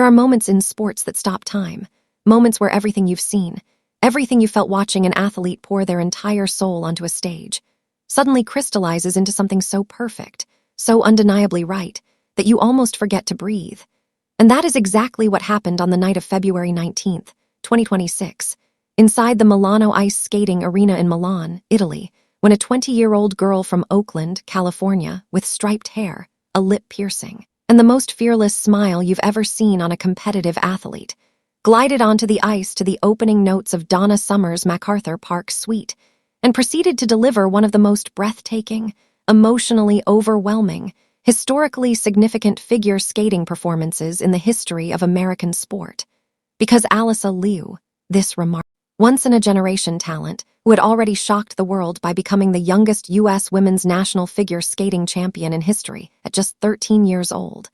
There are moments in sports that stop time, moments where everything you've seen, everything you felt watching an athlete pour their entire soul onto a stage, suddenly crystallizes into something so perfect, so undeniably right, that you almost forget to breathe. And that is exactly what happened on the night of February 19th, 2026, inside the Milano Ice Skating Arena in Milan, Italy, when a 20-year-old girl from Oakland, California, with striped hair, a lip piercing, and the most fearless smile you've ever seen on a competitive athlete, glided onto the ice to the opening notes of Donna Summer's MacArthur Park Suite, and proceeded to deliver one of the most breathtaking, emotionally overwhelming, historically significant figure skating performances in the history of American sport. Because Alysa Liu, this once-in-a-generation talent, who had already shocked the world by becoming the youngest U.S. women's national figure skating champion in history at just 13 years old,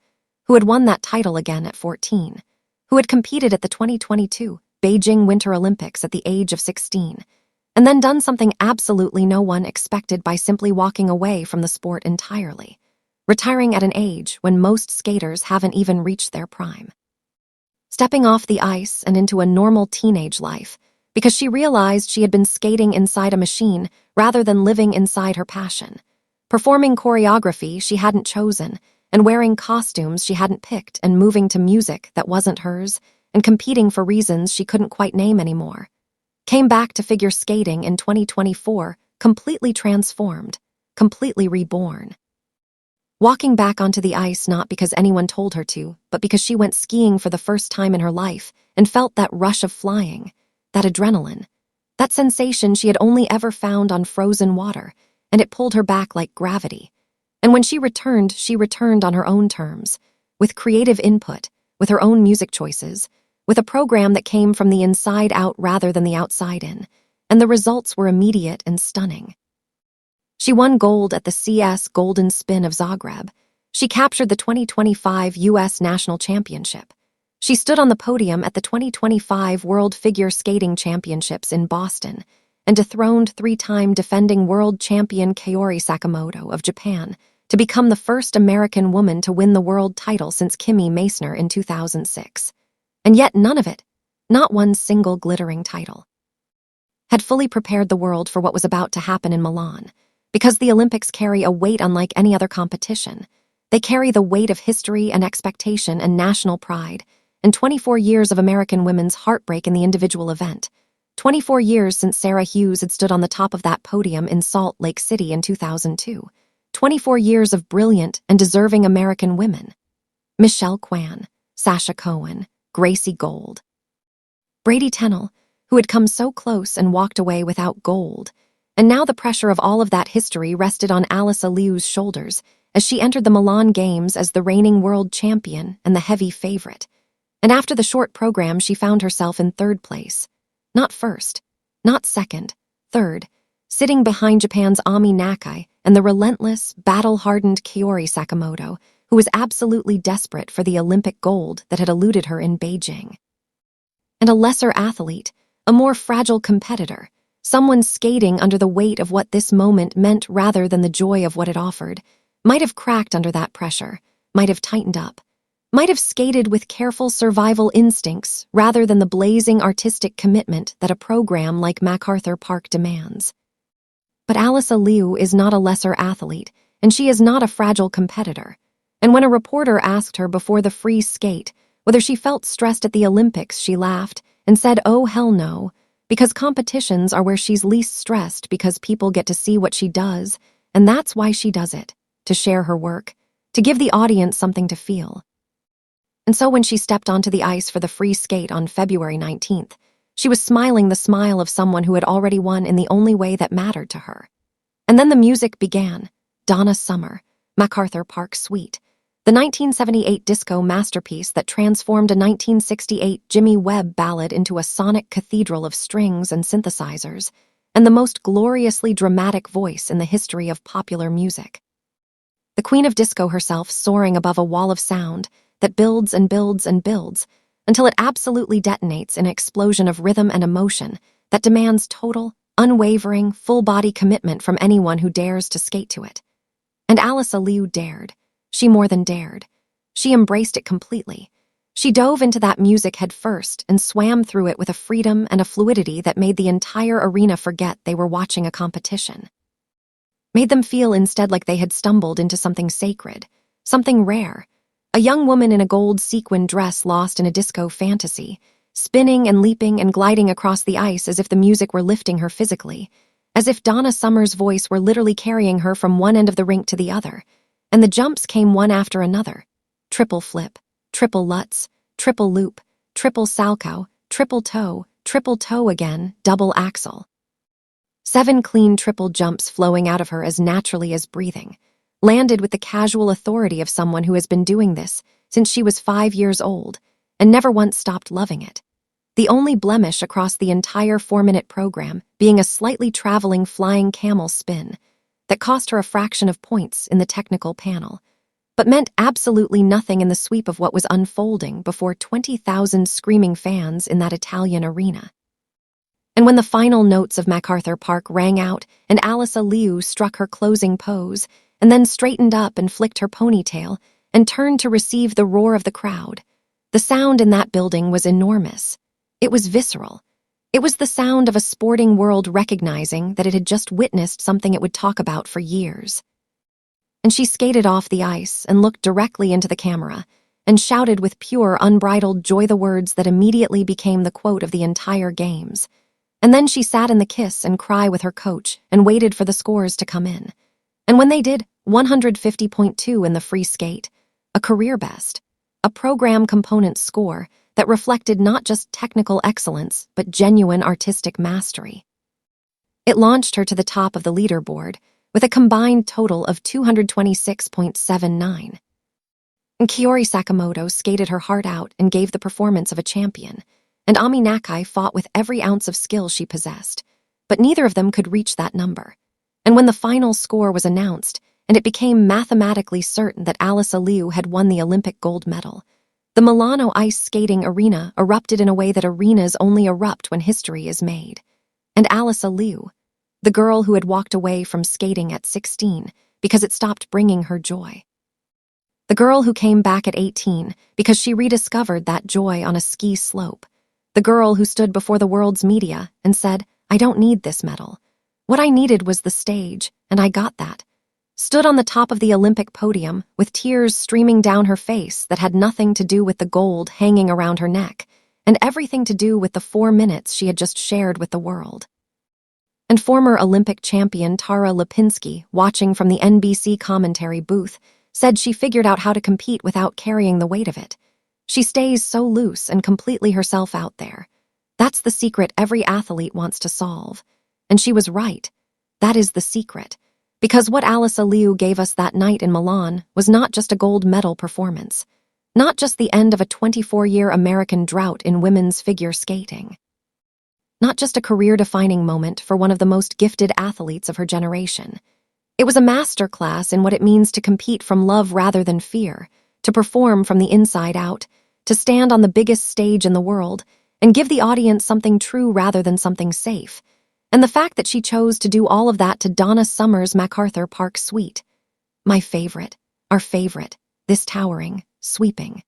who had won that title again at 14, who had competed at the 2022 Beijing Winter Olympics at the age of 16, and then done something absolutely no one expected by simply walking away from the sport entirely, retiring at an age when most skaters haven't even reached their prime. Stepping off the ice and into a normal teenage life, because she realized she had been skating inside a machine rather than living inside her passion, performing choreography she hadn't chosen, and wearing costumes she hadn't picked, and moving to music that wasn't hers, and competing for reasons she couldn't quite name anymore. Came back to figure skating in 2024, completely transformed, completely reborn. Walking back onto the ice not because anyone told her to, but because she went skiing for the first time in her life and felt that rush of flying, that adrenaline, that sensation she had only ever found on frozen water, and it pulled her back like gravity. And when she returned on her own terms, with creative input, with her own music choices, with a program that came from the inside out rather than the outside in, and the results were immediate and stunning. She won gold at the CS Golden Spin of Zagreb. She captured the 2025 U.S. National Championship. She stood on the podium at the 2025 World Figure Skating Championships in Boston and dethroned 3-time defending world champion Kaori Sakamoto of Japan to become the first American woman to win the world title since Kimi Meissner in 2006. And yet none of it, not one single glittering title, had fully prepared the world for what was about to happen in Milan, because the Olympics carry a weight unlike any other competition. They carry the weight of history and expectation and national pride, and 24 years of American women's heartbreak in the individual event. 24 years since Sarah Hughes had stood on the top of that podium in Salt Lake City in 2002. 24 years of brilliant and deserving American women. Michelle Kwan, Sasha Cohen, Gracie Gold. Brady Tennell, who had come so close and walked away without gold, and now the pressure of all of that history rested on Alysa Liu's shoulders as she entered the Milan Games as the reigning world champion and the heavy favorite. And after the short program, she found herself in third place. Not first, not second, third, sitting behind Japan's Ami Nakai and the relentless, battle-hardened Kaori Sakamoto, who was absolutely desperate for the Olympic gold that had eluded her in Beijing. And a lesser athlete, a more fragile competitor, someone skating under the weight of what this moment meant rather than the joy of what it offered, might have cracked under that pressure, might have tightened up, might have skated with careful survival instincts rather than the blazing artistic commitment that a program like MacArthur Park demands. But Alysa Liu is not a lesser athlete, and she is not a fragile competitor. And when a reporter asked her before the free skate whether she felt stressed at the Olympics, she laughed and said, "Oh, hell no, because competitions are where she's least stressed because people get to see what she does, and that's why she does it, to share her work, to give the audience something to feel." And so when she stepped onto the ice for the free skate on February 19th, she was smiling the smile of someone who had already won in the only way that mattered to her. And then the music began. Donna Summer, MacArthur Park Suite, the 1978 disco masterpiece that transformed a 1968 Jimmy Webb ballad into a sonic cathedral of strings and synthesizers, and the most gloriously dramatic voice in the history of popular music. The queen of disco herself soaring above a wall of sound that builds and builds and builds until it absolutely detonates in an explosion of rhythm and emotion that demands total, unwavering, full-body commitment from anyone who dares to skate to it. And Alysa Liu dared. She more than dared. She embraced it completely. She dove into that music head first and swam through it with a freedom and a fluidity that made the entire arena forget they were watching a competition. Made them feel instead like they had stumbled into something sacred, something rare. A young woman in a gold sequin dress lost in a disco fantasy, spinning and leaping and gliding across the ice as if the music were lifting her physically, as if Donna Summer's voice were literally carrying her from one end of the rink to the other. And the jumps came one after another. Triple flip, triple lutz, triple loop, triple salchow, triple toe again, double axel. 7 clean triple jumps flowing out of her as naturally as breathing, landed with the casual authority of someone who has been doing this since she was 5 years old and never once stopped loving it. The only blemish across the entire 4-minute program being a slightly traveling flying camel spin that cost her a fraction of points in the technical panel, but meant absolutely nothing in the sweep of what was unfolding before 20,000 screaming fans in that Italian arena. And when the final notes of MacArthur Park rang out and Alysa Liu struck her closing pose and then straightened up and flicked her ponytail and turned to receive the roar of the crowd, the sound in that building was enormous. It was visceral. It was the sound of a sporting world recognizing that it had just witnessed something it would talk about for years. And she skated off the ice and looked directly into the camera and shouted with pure, unbridled joy the words that immediately became the quote of the entire games. And then she sat in the kiss and cry with her coach and waited for the scores to come in. And when they did, 150.2 in the free skate, a career best, a program component score that reflected not just technical excellence, but genuine artistic mastery. It launched her to the top of the leaderboard with a combined total of 226.79. And Kiori Sakamoto skated her heart out and gave the performance of a champion, and Ami Nakai fought with every ounce of skill she possessed, but neither of them could reach that number. And when the final score was announced, and it became mathematically certain that Alysa Liu had won the Olympic gold medal, the Milano ice skating arena erupted in a way that arenas only erupt when history is made. And Alysa Liu, the girl who had walked away from skating at 16 because it stopped bringing her joy. The girl who came back at 18 because she rediscovered that joy on a ski slope. The girl who stood before the world's media and said, "I don't need this medal. What I needed was the stage, and I got that." Stood on the top of the Olympic podium with tears streaming down her face that had nothing to do with the gold hanging around her neck and everything to do with the 4 minutes she had just shared with the world. And former Olympic champion Tara Lipinski, watching from the NBC commentary booth, said she figured out how to compete without carrying the weight of it. She stays so loose and completely herself out there. That's the secret every athlete wants to solve. And she was right. That is the secret. Because what Alysa Liu gave us that night in Milan was not just a gold medal performance, not just the end of a 24-year American drought in women's figure skating, not just a career-defining moment for one of the most gifted athletes of her generation. It was a masterclass in what it means to compete from love rather than fear, to perform from the inside out, to stand on the biggest stage in the world and give the audience something true rather than something safe. And the fact that she chose to do all of that to Donna Summer's MacArthur Park suite. My favorite, our favorite, this towering, sweeping,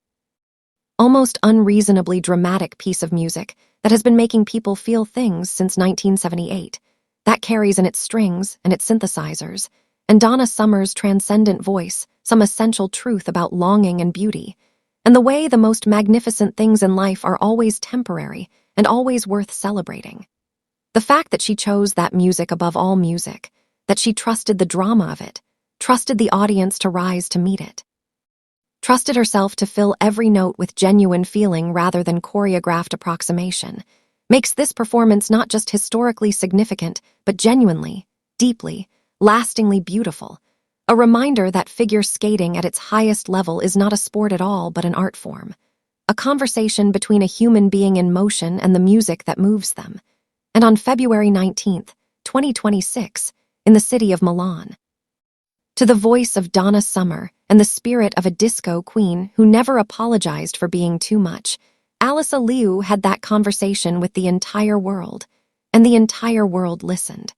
almost unreasonably dramatic piece of music that has been making people feel things since 1978. That carries in its strings and its synthesizers, and Donna Summer's transcendent voice, some essential truth about longing and beauty, and the way the most magnificent things in life are always temporary and always worth celebrating. The fact that she chose that music above all music, that she trusted the drama of it, trusted the audience to rise to meet it, trusted herself to fill every note with genuine feeling rather than choreographed approximation, makes this performance not just historically significant, but genuinely, deeply, lastingly beautiful. A reminder that figure skating at its highest level is not a sport at all, but an art form. A conversation between a human being in motion and the music that moves them. And on February 19th, 2026, in the city of Milan. To the voice of Donna Summer and the spirit of a disco queen who never apologized for being too much, Alysa Liu had that conversation with the entire world, and the entire world listened.